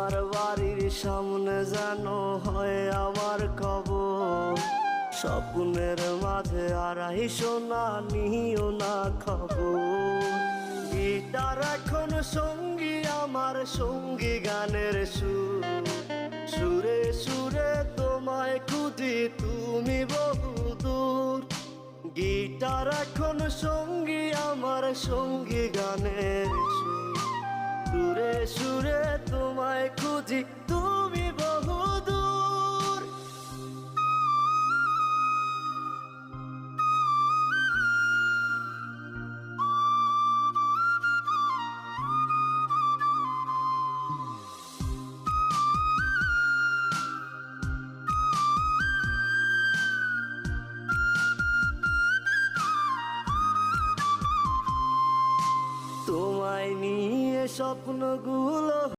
তোমার বাড়ির সামনে যেন হয় আমার কবর। স্বপ্নের মাঝে আড়াই সোনা নিও না খবর। গিটার এখন সঙ্গী আমার, সঙ্গী গানের সুর। সুরে সুরে তোমায় খুঁজি তুমি বহুদূর। গিটার এখন সঙ্গী আমার, সঙ্গী গানের সুর। সুরে সুরে তোমায় খুঁজি তুমি বহুদূর। তোমায় নিয়ে স্বপ্নগুলো